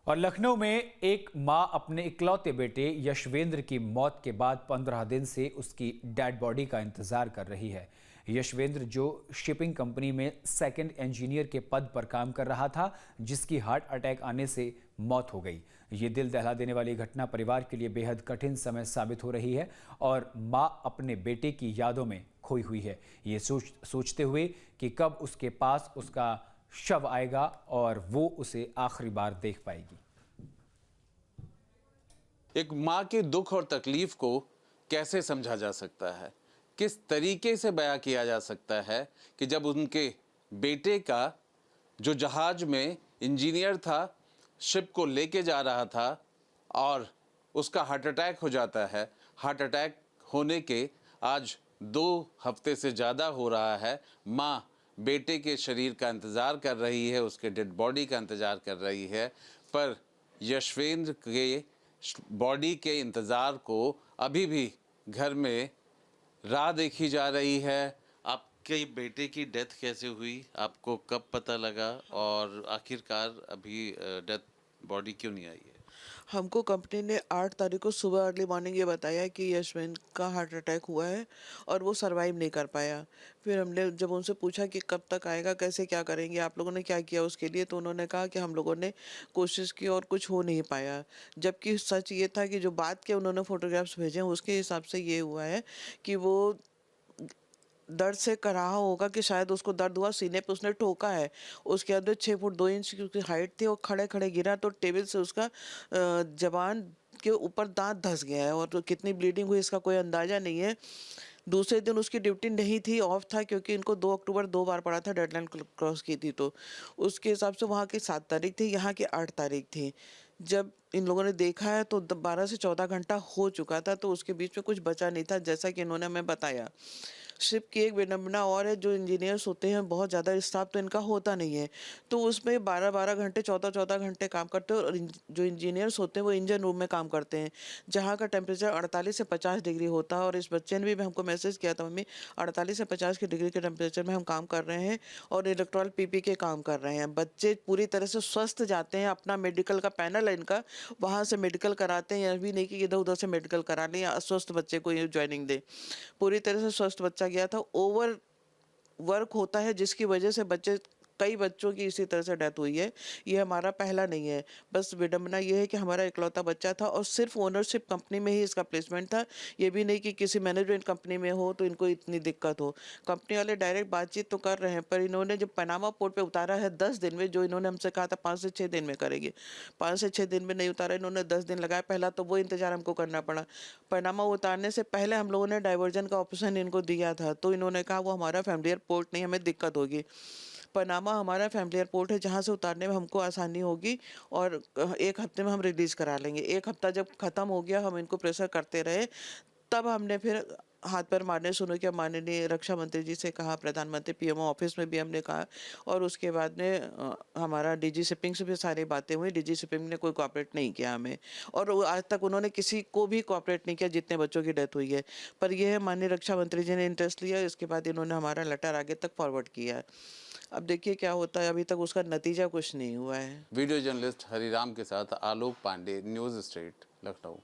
और लखनऊ में एक मां अपने इकलौते बेटे यशवेंद्र की मौत के बाद 15 दिन से उसकी डेड बॉडी का इंतजार कर रही है। यशवेंद्र जो शिपिंग कंपनी में सेकंड इंजीनियर के पद पर काम कर रहा था, जिसकी हार्ट अटैक आने से मौत हो गई। ये दिल दहला देने वाली घटना परिवार के लिए बेहद कठिन समय साबित हो रही है और मां अपने बेटे की यादों में खोई हुई है, ये सोचते हुए कि कब उसके पास उसका शव आएगा और वो उसे आखिरी बार देख पाएगी। एक माँ के दुख और तकलीफ को कैसे समझा जा सकता है, किस तरीके से बयां किया जा सकता है कि जब उनके बेटे का जो जहाज में इंजीनियर था, शिप को लेके जा रहा था और उसका हार्ट अटैक हो जाता है। हार्ट अटैक होने के आज 2 हफ्ते से ज़्यादा हो रहा है। माँ बेटे के शरीर का इंतज़ार कर रही है, उसके डेड बॉडी का इंतज़ार कर रही है, पर यशवेंद्र के बॉडी के इंतज़ार को अभी भी घर में राह देखी जा रही है। आपके बेटे की डेथ कैसे हुई, आपको कब पता लगा और आखिरकार अभी डेथ बॉडी क्यों नहीं आई है? हमको कंपनी ने 8 तारीख को सुबह अर्ली मॉर्निंग ये बताया कि यशवेंद्र का हार्ट अटैक हुआ है और वो सरवाइव नहीं कर पाया। फिर हमने जब उनसे पूछा कि कब तक आएगा, कैसे क्या करेंगे, आप लोगों ने क्या किया उसके लिए, तो उन्होंने कहा कि हम लोगों ने कोशिश की और कुछ हो नहीं पाया। जबकि सच ये था कि जो बात के उन्होंने फ़ोटोग्राफ्स भेजे हैं उसके हिसाब से ये हुआ है कि वो दर्द से कराहा होगा कि शायद उसको दर्द हुआ, सीने पे उसने ठोका है। उसके अंदर 6 फुट 2 इंच की उसकी हाइट थी और खड़े-खड़े गिरा तो टेबल से उसका ज़बान के ऊपर दाँत धँस गया है और तो कितनी ब्लीडिंग हुई इसका कोई अंदाज़ा नहीं है। दूसरे दिन उसकी ड्यूटी नहीं थी, ऑफ था क्योंकि इनको 2 अक्टूबर 2 बार पड़ा था, डेडलाइन क्रॉस की थी तो। उसके हिसाब से वहाँ की 7 तारीख थी, यहाँ की 8 तारीख थी। जब इन लोगों ने देखा है तो 12 से 14 घंटा हो चुका था, तो उसके बीच में कुछ बचा नहीं था, जैसा कि इन्होंने हमें बताया। शिप की एक विडंबना और है, जो इंजीनियर्स होते हैं बहुत ज़्यादा स्टाफ तो इनका होता नहीं है, तो उसमें 12-12 घंटे 14-14 घंटे काम करते हैं और जो इंजीनियर्स होते हैं वो इंजन रूम में काम करते हैं, जहाँ का टेम्परेचर 48 से 50 डिग्री होता है। और इस बच्चे ने भी हमको मैसेज किया था, मम्मी 48 से 50 की डिग्री के टेम्परेचर में हम काम कर रहे हैं और इलेक्ट्रॉल पीपी के काम कर रहे हैं। बच्चे पूरी तरह से स्वस्थ जाते हैं, अपना मेडिकल का पैनल है इनका, वहाँ से मेडिकल कराते हैं, यह भी नहीं कि इधर उधर से मेडिकल करा लें या अस्वस्थ बच्चे को ये ज्वाइनिंग दे। पूरी तरह से स्वस्थ बच्चा गया था। ओवर वर्क होता है जिसकी वजह से कई बच्चों की इसी तरह से डेथ हुई है। ये हमारा पहला नहीं है। बस विडंबना ये है कि हमारा इकलौता बच्चा था और सिर्फ ओनरशिप कंपनी में ही इसका प्लेसमेंट था। ये भी नहीं कि किसी मैनेजमेंट कंपनी में हो तो इनको इतनी दिक्कत हो। कंपनी वाले डायरेक्ट बातचीत तो कर रहे हैं, पर इन्होंने जब पनामा पोर्ट पे उतारा है 10 दिन में, जो इन्होंने हमसे कहा था 5 से 6 दिन में करेंगे, 5 से 6 दिन में नहीं उतारा, इन्होंने 10 दिन लगाया। पहला तो वो इंतजार हमको करना पड़ा। पनामा उतारने से पहले हम लोगों ने डाइवर्जन का ऑप्शन इनको दिया था, तो इन्होंने कहा वो हमारा फैमिलियर पोर्ट नहीं, हमें दिक्कत होगी। पनामा हमारा फैमिलियर पोर्ट है जहाँ से उतारने में हमको आसानी होगी और 1 हफ्ते में हम रिलीज़ करा लेंगे। 1 हफ्ता जब ख़त्म हो गया, हम इनको प्रेशर करते रहे, तब हमने फिर हाथ पैर मारने शुरू किया। माननीय रक्षा मंत्री जी से कहा, प्रधानमंत्री पीएमओ ऑफिस में भी हमने कहा और उसके बाद में हमारा डीजी शिपिंग से भी सारी बातें हुई। डीजी शिपिंग ने कोई कोऑपरेट नहीं किया हमें और आज तक उन्होंने किसी को भी कोऑपरेट नहीं किया जितने बच्चों की डेथ हुई है। पर यह माननीय रक्षा मंत्री जी ने इंटरेस्ट लिया, इसके बाद इन्होंने हमारा लेटर आगे तक फॉरवर्ड किया है। अब देखिए क्या होता है, अभी तक उसका नतीजा कुछ नहीं हुआ है। वीडियो जर्नलिस्ट हरिराम के साथ आलोक पांडे, न्यूज़ स्ट्रीट, लखनऊ।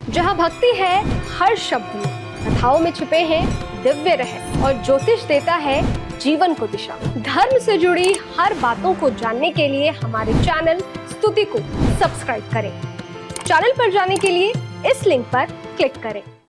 जहाँ भक्ति है हर शब्द में, कथाओं में छिपे हैं दिव्य रहस्य और ज्योतिष देता है जीवन को दिशा। धर्म से जुड़ी हर बातों को जानने के लिए हमारे चैनल स्तुति को सब्सक्राइब करें। चैनल पर जाने के लिए इस लिंक पर क्लिक करें।